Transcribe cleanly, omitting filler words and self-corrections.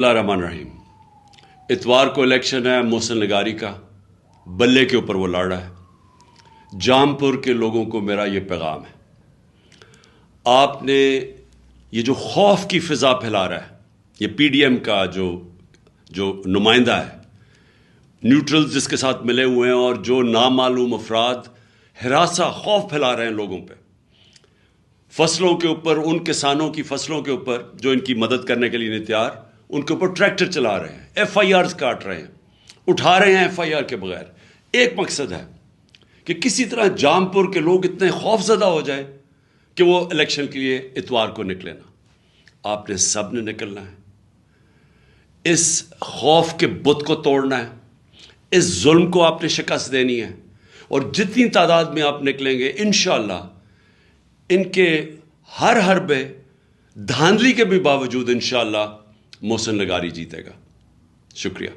बिस्मिल्लाहिर्रहमानिर्रहीम। इतवार को इलेक्शन है मोहसिन लगारी का, बल्ले के ऊपर वो लड़ रहा है। जामपुर के लोगों को मेरा ये पैगाम है, आपने ये जो खौफ की फिजा फैला रहा है, ये पीडीएम का जो नुमाइंदा है, न्यूट्रल्स जिसके साथ मिले हुए हैं और जो नामालूम अफराद हिरासा खौफ फैला रहे हैं लोगों पे, फसलों के ऊपर, उन किसानों की फसलों के ऊपर जो इनकी मदद करने के लिए नहीं तैयार, उनके ऊपर ट्रैक्टर चला रहे हैं, एफआईआर काट रहे हैं, उठा रहे हैं एफआईआर के बगैर। एक मकसद है कि किसी तरह जामपुर के लोग इतने खौफजदा हो जाए कि वो इलेक्शन के लिए इतवार को निकले ना। आपने सब ने निकलना है, इस खौफ के बुत को तोड़ना है, इस जुल्म को आपने शिकस्त देनी है, और जितनी तादाद में आप निकलेंगे इंशाअल्लाह इनके हर हरबे धांधली के भी बावजूद इंशाअल्लाह मोहसिन लगारी जीतेगा। शुक्रिया।